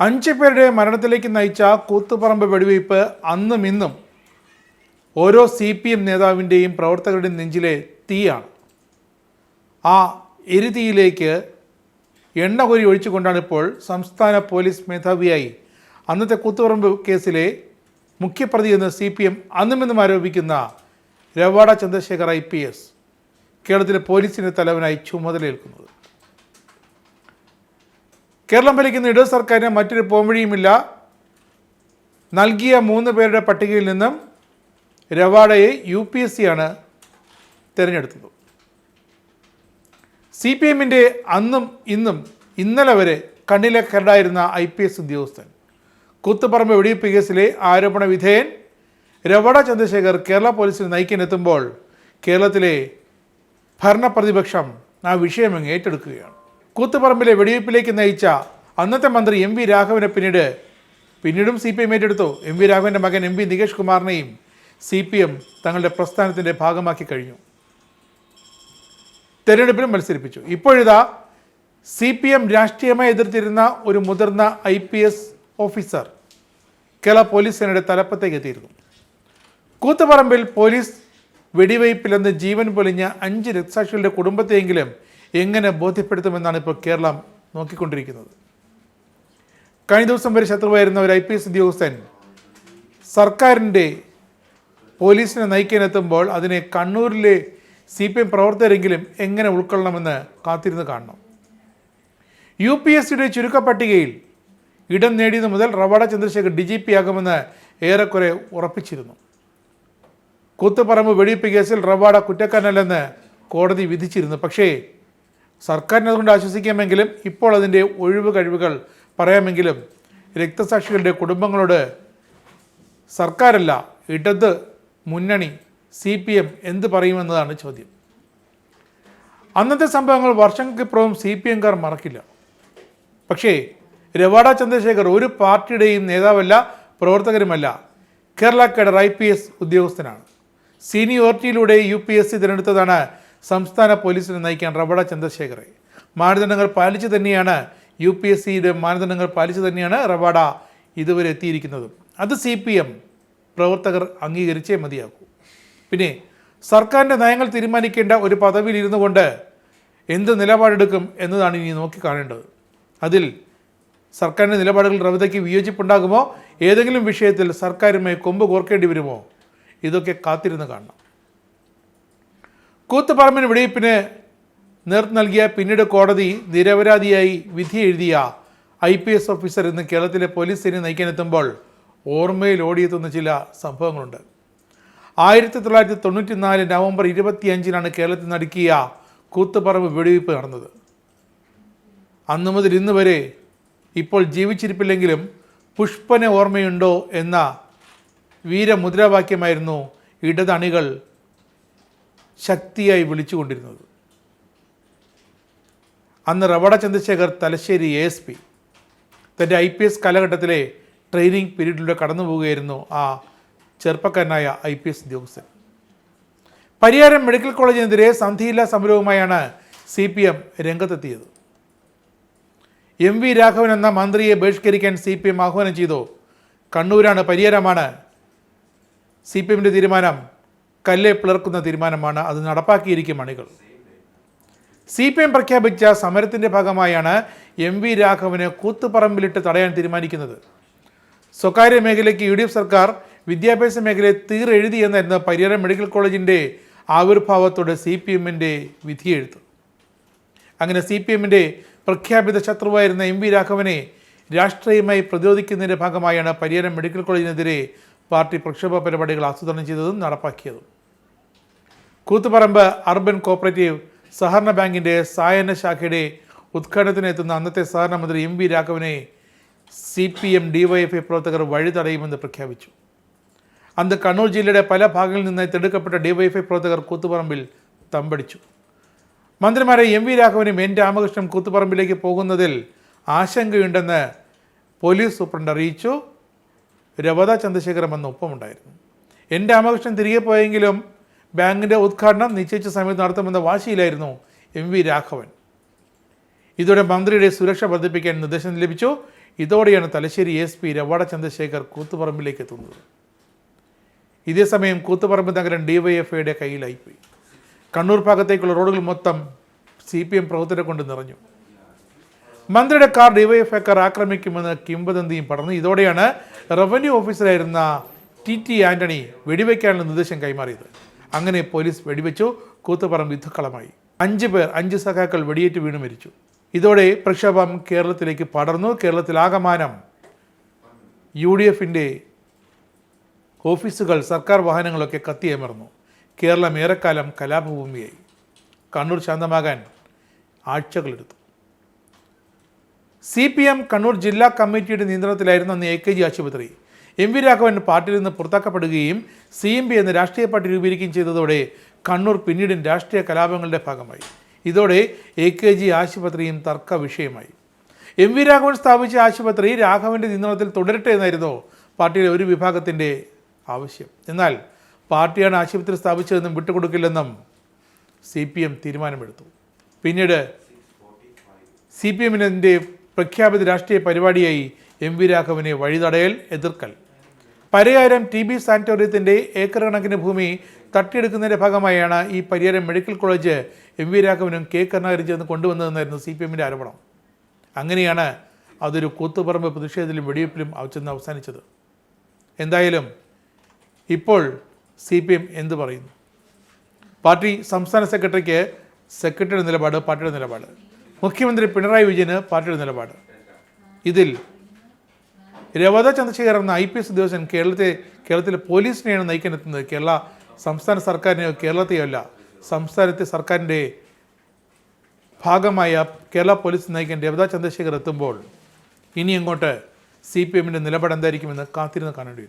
5 പേരുടെ മരണത്തിലേക്ക് നയിച്ച കൂത്തുപറമ്പ് വെടിവയ്പ് അന്നും ഇന്നും ഓരോ CPM നേതാവിൻ്റെയും പ്രവർത്തകരുടെയും നെഞ്ചിലെ തീയാണ്. ആ എരിതീയിലേക്ക് എണ്ണ കോരി ഒഴിച്ചുകൊണ്ടാണ് ഇപ്പോൾ സംസ്ഥാന പോലീസ് മേധാവിയായി അന്നത്തെ കൂത്തുപറമ്പ് കേസിലെ മുഖ്യപ്രതി എന്ന് CPM അന്നും ഇന്നും ആരോപിക്കുന്ന രവാഡ ചന്ദ്രശേഖർ IPS കേരളത്തിലെ പോലീസിൻ്റെ തലവനായി ചുമതലയേൽക്കുന്നത്. കേരളം ഭരിക്കുന്ന ഇടതു സർക്കാരിന് മറ്റൊരു പോംവഴിയുമില്ല. നൽകിയ 3 പേരുടെ പട്ടികയിൽ നിന്നും രവാഡയെ UPSC ആണ് തിരഞ്ഞെടുത്തത്. CPMൻ്റെ അന്നും ഇന്നും ഇന്നലെ വരെ കണ്ണിലെ കരടായിരുന്ന IPS ഉദ്യോഗസ്ഥൻ, കൂത്തുപറമ്പ് വെടിവയ്പ് കേസിലെ ആരോപണ വിധേയൻ രവാഡ ചന്ദ്രശേഖർ കേരള പോലീസിനെ നയിക്കാനെത്തുമ്പോൾ കേരളത്തിലെ ഭരണപ്രതിപക്ഷം ആ വിഷയമങ്ങ് ഏറ്റെടുക്കുകയാണ്. കൂത്തുപറമ്പിലെ വെടിവയ്പ്പിലേക്ക് നയിച്ച അന്നത്തെ മന്ത്രി MV രാഘവനെ പിന്നീടും CPM ഏറ്റെടുത്തു. MV രാഘവൻ്റെ മകൻ MV നികേഷ് കുമാറിനെയും CPM തങ്ങളുടെ പ്രസ്ഥാനത്തിൻ്റെ ഭാഗമാക്കി കഴിഞ്ഞു. തെരഞ്ഞെടുപ്പിലും മത്സരിപ്പിച്ചു. ഇപ്പോഴിതാ CPM രാഷ്ട്രീയമായി എതിർത്തിരുന്ന ഒരു മുതിർന്ന IPS ഓഫീസർ കേരള പോലീസ് സേനയുടെ തലപ്പത്തേക്ക് എത്തിയിരുന്നു. കൂത്തുപറമ്പിൽ പോലീസ് വെടിവയ്പ്പിലെന്ന് ജീവൻ പൊലിഞ്ഞ 5 രക്തസാക്ഷികളുടെ കുടുംബത്തെയെങ്കിലും എങ്ങനെ ബോധ്യപ്പെടുത്തുമെന്നാണ് ഇപ്പോൾ കേരളം നോക്കിക്കൊണ്ടിരിക്കുന്നത്. കഴിഞ്ഞ ദിവസം വരെ ശത്രുവായിരുന്ന ഒരു IPS ഉദ്യോഗസ്ഥൻ സർക്കാരിൻ്റെ പോലീസിനെ നയിക്കാനെത്തുമ്പോൾ അതിനെ കണ്ണൂരിലെ CPM പ്രവർത്തകരെങ്കിലും എങ്ങനെ ഉൾക്കൊള്ളണമെന്ന് കാത്തിരുന്ന് കാണണം. UPSCയുടെ ചുരുക്കപ്പട്ടികയിൽ ഇടം നേടിയത് മുതൽ രവാഡ ചന്ദ്രശേഖർ DGP ആകുമെന്ന് ഏറെക്കുറെ ഉറപ്പിച്ചിരുന്നു. കൂത്തുപറമ്പ് വെടിവയ്പ് കേസിൽ രവാഡ കുറ്റക്കാരനല്ലെന്ന് കോടതി വിധിച്ചിരുന്നു. പക്ഷേ സർക്കാരിനെ അതുകൊണ്ട് ആശ്വസിക്കാമെങ്കിലും ഇപ്പോൾ അതിൻ്റെ ഒഴിവ് കഴിവുകൾ പറയാമെങ്കിലും രക്തസാക്ഷികളുടെ കുടുംബങ്ങളോട് സർക്കാരല്ല, ഇടത് മുന്നണി CPM എന്ത് പറയുമെന്നതാണ് ചോദ്യം. അന്നത്തെ സംഭവങ്ങൾ വർഷങ്ങൾക്കിപ്പുറവും CPMകാർ മറക്കില്ല. പക്ഷേ രവാഡ ചന്ദ്രശേഖർ ഒരു പാർട്ടിയുടെയും നേതാവല്ല, പ്രവർത്തകരുമല്ല, കേരള കേഡർ IPS ഉദ്യോഗസ്ഥനാണ്. സീനിയോറിറ്റിയിലൂടെ UPSC തിരഞ്ഞെടുത്തതാണ് സംസ്ഥാന പോലീസിനെ നയിക്കാൻ രവാഡ ചന്ദ്രശേഖറെ. മാനദണ്ഡങ്ങൾ പാലിച്ചു തന്നെയാണ് UPSCയുടെ മാനദണ്ഡങ്ങൾ പാലിച്ചു തന്നെയാണ് രവാഡ ഇതുവരെ എത്തിയിരിക്കുന്നത്. അത് CPM പ്രവർത്തകർ അംഗീകരിച്ചേ മതിയാകൂ. പിന്നെ സർക്കാരിൻ്റെ നയങ്ങൾ തീരുമാനിക്കേണ്ട ഒരു പദവിയിൽ ഇരുന്നു കൊണ്ട് എന്ത് നിലപാടെടുക്കും എന്നതാണ് ഇനി നോക്കിക്കാണേണ്ടത്. അതിൽ സർക്കാരിൻ്റെ നിലപാടുകൾ രവതയ്ക്ക് വിയോജിപ്പുണ്ടാകുമോ? ഏതെങ്കിലും വിഷയത്തിൽ സർക്കാരുമായി കൊമ്പ് കോർക്കേണ്ടി വരുമോ? ഇതൊക്കെ കാത്തിരുന്ന് കാണണം. കൂത്തുപറമ്പിന് വെടിവയ്പ്പിന് നേതൃത്വം നൽകിയ, പിന്നീട് കോടതി നിരപരാധിയായി വിധി എഴുതിയ IPS ഓഫീസർ ഇന്ന് കേരളത്തിലെ പോലീസ് സേനയെ നയിക്കാനെത്തുമ്പോൾ ഓർമ്മയിൽ ഓടിയെത്തുന്ന ചില സംഭവങ്ങളുണ്ട്. 1994 നവംബർ 25-നാണ് കേരളത്തിൽ നടക്കിയ കൂത്തുപറമ്പ് വെടിവയ്പ് നടന്നത്. അന്നു മുതൽ ഇന്ന് വരെ ഇപ്പോൾ ജീവിച്ചിരിപ്പില്ലെങ്കിലും പുഷ്പനെ ഓർമ്മയുണ്ടോ എന്ന വീരമുദ്രാവാക്യമായിരുന്നു ഇടതണികൾ ശക്തിയായി വിളിച്ചുകൊണ്ടിരുന്നത്. അന്ന് രവാഡ ചന്ദ്രശേഖർ തലശ്ശേരി ASP തൻ്റെ IPS കാലഘട്ടത്തിലെ ട്രെയിനിങ് പീരീഡിലൂടെ കടന്നു പോവുകയായിരുന്നു ആ ചെറുപ്പക്കാരനായ IPS ഉദ്യോഗസ്ഥൻ. പരിയാരം മെഡിക്കൽ കോളേജിനെതിരെ സന്ധിയില്ലാ സമരവുമായാണ് CPM രംഗത്തെത്തിയത്. MV രാഘവൻ എന്ന മന്ത്രിയെ ബഹിഷ്കരിക്കാൻ CPM ആഹ്വാനം ചെയ്തു. കണ്ണൂരാണ്, പരിയാരമാണ്. CPMൻ്റെ തീരുമാനം കല്ലെ പിളർക്കുന്ന തീരുമാനമാണ്. അത് നടപ്പാക്കിയിരിക്കും അണികൾ. CPM പ്രഖ്യാപിച്ച സമരത്തിൻ്റെ ഭാഗമായാണ് MV രാഘവന് കൂത്തുപറമ്പിലിട്ട് തടയാൻ തീരുമാനിക്കുന്നത്. സ്വകാര്യ മേഖലയ്ക്ക് UDF സർക്കാർ വിദ്യാഭ്യാസ മേഖലയെ തീരെഴുതി എന്നായിരുന്നു പരിയാരം മെഡിക്കൽ കോളേജിൻ്റെ ആവിർഭാവത്തോടെ CPMൻ്റെ വിധിയെഴുത്ത്. അങ്ങനെ CPMൻ്റെ പ്രഖ്യാപിത ശത്രുവായിരുന്ന MV രാഘവനെ രാഷ്ട്രീയമായി പ്രതിരോധിക്കുന്നതിൻ്റെ ഭാഗമായാണ് പരിയാരം മെഡിക്കൽ കോളേജിനെതിരെ പാർട്ടി പ്രക്ഷോഭ പരിപാടികൾ ആസൂത്രണം ചെയ്തതും നടപ്പാക്കിയതും. കൂത്തുപറമ്പ് അർബൻ കോപ്പറേറ്റീവ് സഹകരണ ബാങ്കിൻ്റെ സായന ശാഖയുടെ ഉദ്ഘാടനത്തിനെത്തുന്ന അന്നത്തെ സഹകരണ മന്ത്രി MV രാഘവനെ CPM DYFI പ്രവർത്തകർ വഴി തടയുമെന്ന് പ്രഖ്യാപിച്ചു. അന്ന് കണ്ണൂർ ജില്ലയുടെ പല ഭാഗങ്ങളിൽ നിന്നായി തെടുക്കപ്പെട്ട DYFI പ്രവർത്തകർ കൂത്തുപറമ്പിൽ തമ്പടിച്ചു. മന്ത്രിമാരെ MV രാഘവനും N രാമകൃഷ്ണൻ കൂത്തുപറമ്പിലേക്ക് പോകുന്നതിൽ ആശങ്കയുണ്ടെന്ന് പോലീസ് സൂപ്രണ്ട് അറിയിച്ചു. രവാഡ ചന്ദ്രശേഖരം എന്ന ഒപ്പമുണ്ടായിരുന്നു. N രാമകൃഷ്ണൻ തിരികെ പോയെങ്കിലും ബാങ്കിൻ്റെ ഉദ്ഘാടനം നിശ്ചയിച്ച സമയത്ത് നടത്തുമെന്ന വാശിയിലായിരുന്നു MV രാഘവൻ. ഇതോടെ മന്ത്രിയുടെ സുരക്ഷ വർദ്ധിപ്പിക്കാൻ നിർദ്ദേശം ലഭിച്ചു. ഇതോടെയാണ് തലശ്ശേരി SP രവാട ചന്ദ്രശേഖർ കൂത്തുപറമ്പിലേക്ക് എത്തുന്നത്. ഇതേസമയം കൂത്തുപറമ്പ് നഗരം DYFIയുടെ കയ്യിലായിപ്പോയി. കണ്ണൂർ ഭാഗത്തേക്കുള്ള റോഡുകൾ മൊത്തം CPM പ്രവർത്തകരെ കൊണ്ട് നിറഞ്ഞു. മന്ത്രിയുടെ കാർ DYFIക്കാർ ആക്രമിക്കുമെന്ന് കിംവദന്തിയും പടർന്നു. ഇതോടെയാണ് റവന്യൂ ഓഫീസറായിരുന്ന TT ആന്റണി വെടിവെക്കാനുള്ള നിർദ്ദേശം കൈമാറിയത്. അങ്ങനെ പോലീസ് വെടിവെച്ചു. കൂത്തുപറമ്പ് യുദ്ധക്കളമായി. 5 സഖാക്കൾ വെടിയേറ്റ് വീണു മരിച്ചു. ഇതോടെ പ്രക്ഷോഭം കേരളത്തിലേക്ക് പടർന്നു. കേരളത്തിലാകമാനം UDFിൻ്റെ ഓഫീസുകൾ, സർക്കാർ വാഹനങ്ങളൊക്കെ കത്തിയമർന്നു. കേരളം ഏറെക്കാലം കലാപഭൂമിയായി. കണ്ണൂർ ശാന്തമാകാൻ ആഴ്ചകളെടുത്തു. CPM കണ്ണൂർ ജില്ലാ കമ്മിറ്റിയുടെ നിയന്ത്രണത്തിലായിരുന്ന അന്ന് AKG ആശുപത്രി. MV രാഘവൻ പാർട്ടിയിൽ നിന്ന് പുറത്താക്കപ്പെടുകയും CMB എന്ന രാഷ്ട്രീയ പാർട്ടി രൂപീകരിക്കുകയും ചെയ്തതോടെ കണ്ണൂർ പിന്നീട് രാഷ്ട്രീയ കലാപങ്ങളുടെ ഭാഗമായി. ഇതോടെ AKG ആശുപത്രിയും തർക്ക വിഷയമായി. MV രാഘവൻ സ്ഥാപിച്ച ആശുപത്രി രാഘവൻ്റെ നിയന്ത്രണത്തിൽ തുടരട്ടെ എന്നായിരുന്നു പാർട്ടിയിലെ ഒരു വിഭാഗത്തിൻ്റെ ആവശ്യം. എന്നാൽ പാർട്ടിയാണ് ആശുപത്രി സ്ഥാപിച്ചതെന്നും വിട്ടുകൊടുക്കില്ലെന്നും CPM തീരുമാനമെടുത്തു. പിന്നീട് CPMൻ്റെ പ്രഖ്യാപിത രാഷ്ട്രീയ പരിപാടിയായി MV രാഘവനെ വഴിതടയൽ, എതിർക്കൽ. പരിയാരം TB സാനിറ്റോറിയത്തിൻ്റെ ഏക്കർ കണക്കിന് ഭൂമി തട്ടിയെടുക്കുന്നതിൻ്റെ ഭാഗമായാണ് ഈ Pariyaram medical college MV രാഘവനും K കരുണാകരനും ചേർന്ന് കൊണ്ടുവന്നതെന്നായിരുന്നു CPMൻ്റെ ആരോപണം. അങ്ങനെയാണ് അതൊരു കൂത്തുപറമ്പ് പ്രതിഷേധത്തിലും വെടിവെപ്പിലും ചെന്ന് അവസാനിച്ചത്. എന്തായാലും ഇപ്പോൾ CPM എന്ത് പറയുന്നു? പാർട്ടി സംസ്ഥാന സെക്രട്ടറിയുടെ നിലപാട് പാർട്ടിയുടെ നിലപാട്, മുഖ്യമന്ത്രി പിണറായി വിജയന് പാർട്ടിയുടെ നിലപാട്. ഇതിൽ രവാദ ചന്ദ്രശേഖർ എന്ന IPS ഉദ്യോഗസ്ഥൻ കേരളത്തിലെ പോലീസിനെയാണ് നയിക്കാനെത്തുന്നത്. കേരള സംസ്ഥാന സർക്കാരിനെയോ കേരളത്തെയോ അല്ല, സംസ്ഥാനത്തെ സർക്കാരിൻ്റെ ഭാഗമായ കേരള പോലീസ് നയിക്കാൻ രവാദ ചന്ദ്രശേഖർ എത്തുമ്പോൾ ഇനി അങ്ങോട്ട് CPMൻ്റെ നിലപാട് എന്തായിരിക്കുമെന്ന് കാത്തിരുന്ന് കാണേണ്ടി വരും.